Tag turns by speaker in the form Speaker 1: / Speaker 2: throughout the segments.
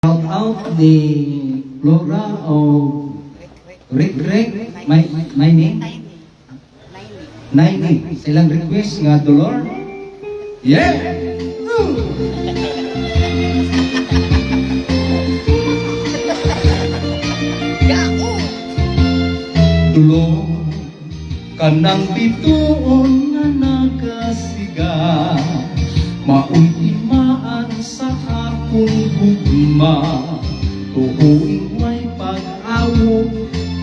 Speaker 1: Shout out ni Flora o Rick, my name? Naini. Silang request nga Dolor. Yeah! Dolor, kanang bituon nga nagasiga, mauntimaan sa akong gugma, tuhuing may pag-awo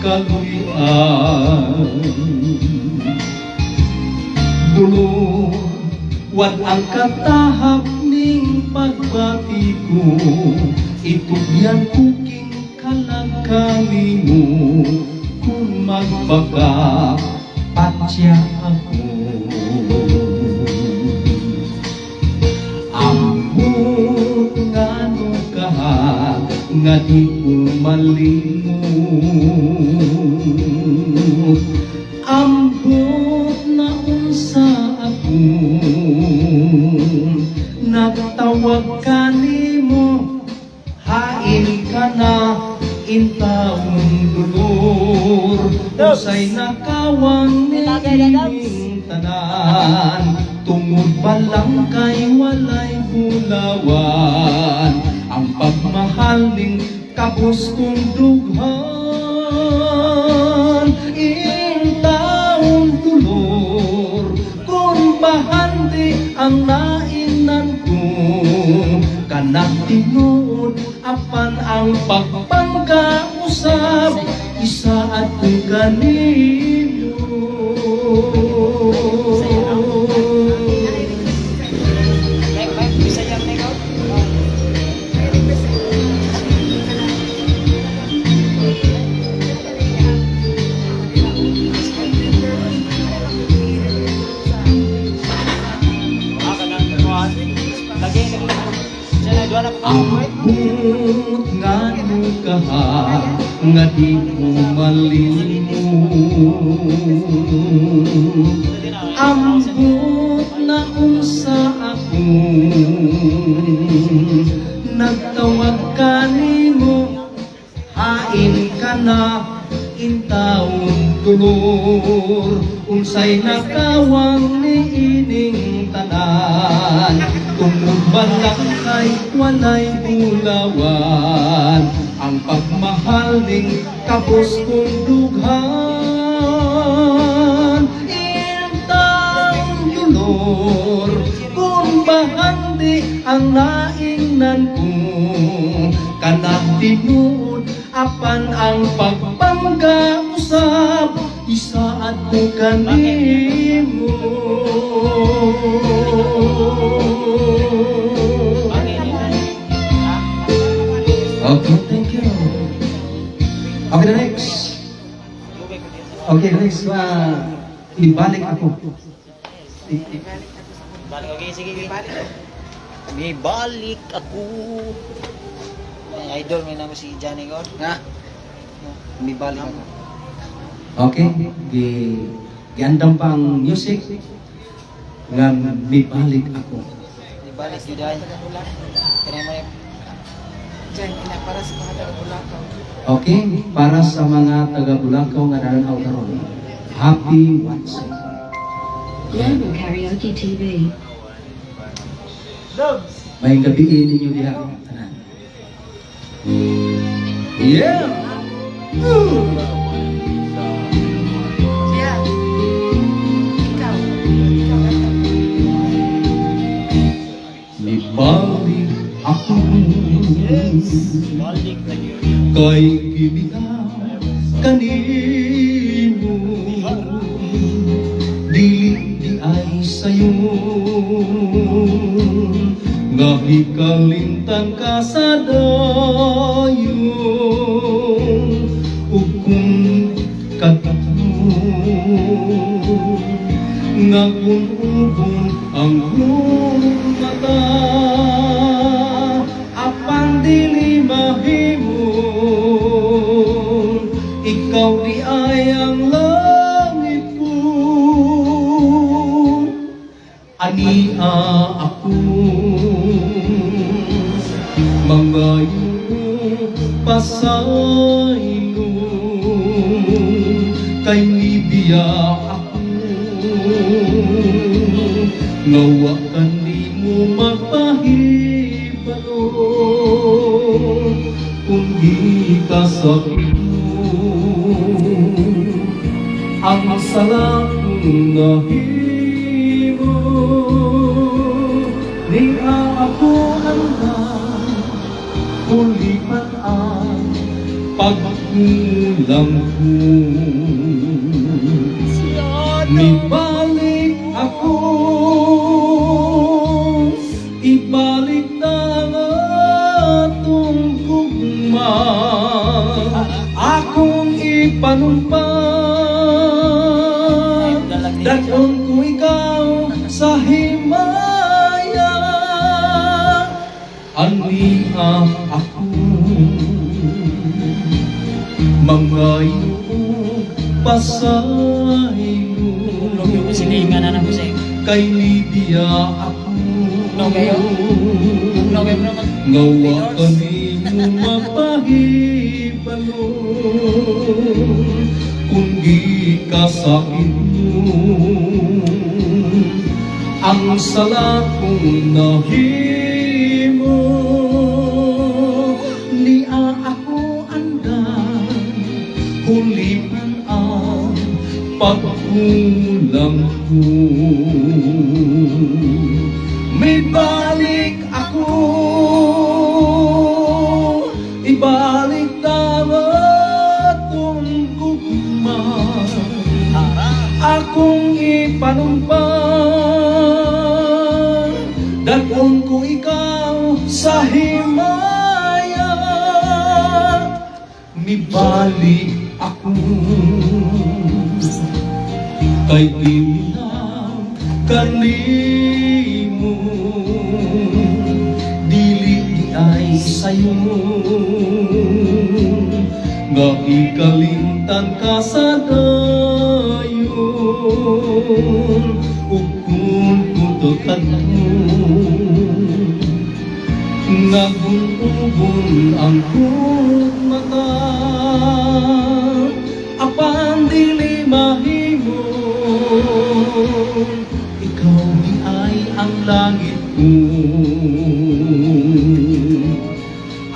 Speaker 1: kaluyan. Dolor, wad ang katahap ning pagbati ko, itugyan kuking kalagkami mo, kung magbaka patya ako. Ambot nga no kaha nga di ko malimot, ambot na unsa ako nagtawag kanimo, hain ka na intawong Dolor, usay nakawang nining tanan, tungod balang kay walay bulawan, ang pagmahal ning kapos kong dughan. Intawong Dolor, kung bahandi ang nainan ko, kanang tinuod apan ang pagpangkausap, isa at kong kanino. Ambot nga no kaha nga di ko malimot, ambot na unsa ako nagtawag kanimo, hain ka na intawong Dolor, unsay nakawang niining tanan, tungod balang kay walay bulawan, ang pagmahal ning kapos kong dughan. Intawong Dolor, kung bahandi ang naingnan ko, kanang tinuod apan ang pagpangkausap, isa at ko kanimo. Okay, thank you. Okay, the next. Okay, the next. Ibalik ako.
Speaker 2: Okay, sige. May balik ako. Idol, may naman si Johnny God.
Speaker 1: Nga. May balik ako. Okay. Giandam pa ang music. Nga may balik ako.
Speaker 2: May balik yun dahil. Kaya mo
Speaker 3: para sa mga taga-Bulacau.
Speaker 1: Okay, para sa mga taga-Bulacau nga naranaw karon. Happy watching.
Speaker 4: Global Karaoke TV.
Speaker 1: May gabi ninyo diha. Tanan. Yeah!
Speaker 3: Yeah. Ikaw.
Speaker 1: May balik ako.
Speaker 2: balik na yun.
Speaker 1: Kay kibitaw kanino, di ay sayo, nga hikalimtan ka sa dayo, ug kung katapon nga kung ubon ang iyong mata, apan dili mahimo, ikaw di ay ang langit ko, ania ako, mga pasaylo kay Libya ako nawa ni mo magpahibalo kung di ka sa ang sala kong nahimo di ako hanggang huli man ang pagkulang ko. Nibalik ako, ibalik na atong gugma, akong ipanumpa, dagon ko ikaw sa himaya, aniha ako, mga iyong pasaylo.
Speaker 2: Yung siningan na ko sing.
Speaker 1: Kay Libya ako ngawa ka ninyo mapahibalo kung di ka sa inyo ang sala kong nahimo niya ako andan huli man ang pagkulang ko. May balik ako, ibalik na atong gugma, akong ipanumpa, dagon ko ikaw sa himaya, may balik ako kay ilang kanimo dili ay sayo nga ikalimtan ka sa dayon ug kung tutukan mo nagun-ugon ang mata apan dili mahimo ikaw di ay ang langit ko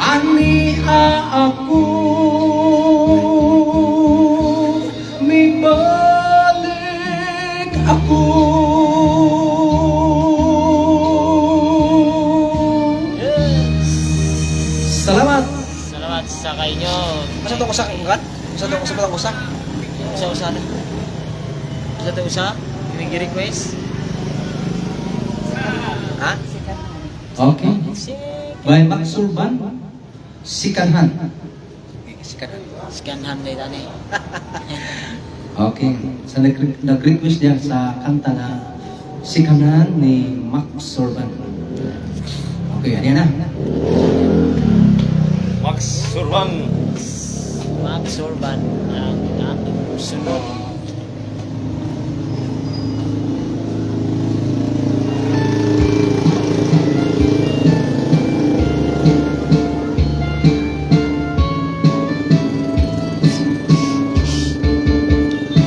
Speaker 1: ania ako may balik ako salamat
Speaker 2: Salamat sa kainyo.
Speaker 3: Masa to ko sa ingat? Masa to ko sa batang usak?
Speaker 2: Usa-usa na. Usa to usa. May request.
Speaker 3: Ha?
Speaker 1: okay by Max Urban Sikanhan.
Speaker 2: Scanhan day tani.
Speaker 1: Okay. So nag-request niya sa kanta na Sikanhan ni Max Urban. Okay, yan na.
Speaker 5: Max Surban.
Speaker 2: Max Urban ang atong sunod.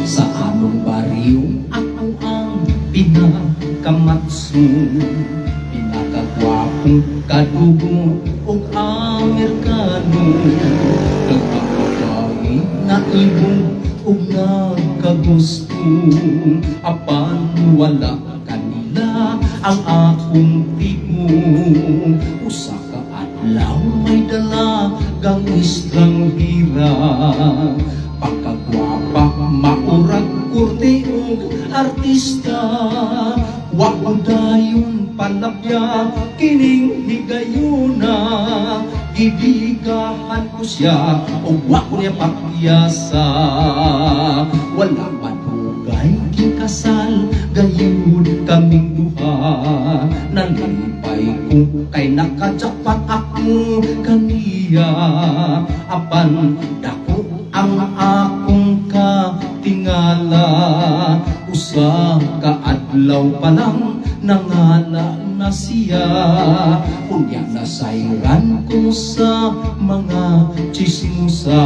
Speaker 1: Sa among baryo ako ang pinakamatso, pinakagwapong kadugo ug Amerikano, nagpapagawi na ibong ug nagkagusto, apan wala kanila ang akong tigong. Usa ka adlaw may dalagang estranghera, pagkagwapa maurag kurte ug artista, wa ko dayon panabya kining higayuna, gibigahan ko siya o wa ko niya pakyasa, wala madugay gikasal gayud kaming duha, nalipay ko kay nakajakpat ako kaniya, apan dako ang akong katingala, usa ka adlaw pa lang nangala na na siya. Unya nasayran ko sa mga chismosa,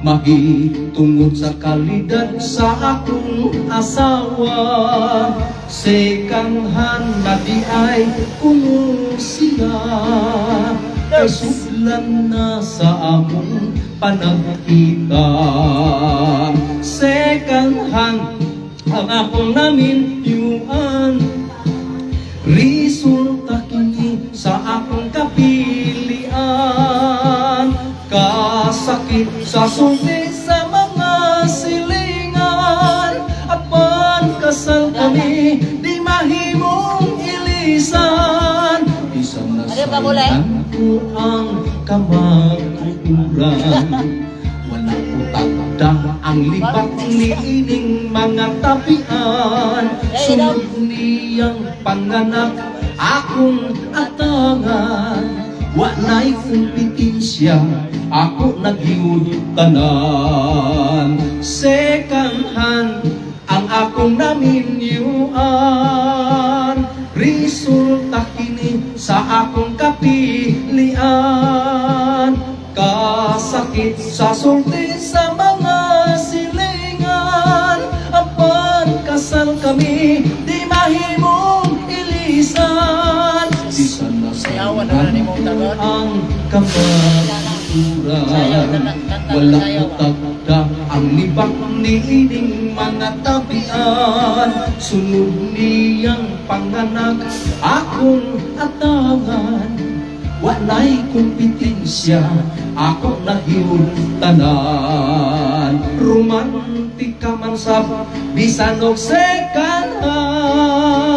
Speaker 1: mahitungod sa kalidad sa akong asawa. Second hand na di ay kuno siya, kasudlan na sa among panagkita. Second hand ang akong naminyuan, resulta kini sa akong kapilian. Kasakit sa sulti sa mga silingan, apan kasal kami di mahimong ilisan. Isang nasayang ko ang kamaturan, wala ko tagda ang libat ni ining mga tapian. Sunod niyang panganak akong atangan, walay kompetensya ako naghiyutanan. Second hand ang akong naminyuan, resulta kini sa akong kapilian. Kasakit sa sulti sa mga silingan, apan kasal kami di mahimong ilisan. Di sana
Speaker 2: Sayawan naman ni mo tagon.
Speaker 1: ang kamaturan, wala ko tagda ang nibak ni ining mga tabian. Sunod niyang panganak akong atangan, walay kompetensya ako naghiyutanan. Romantika man sa bisan og second hand,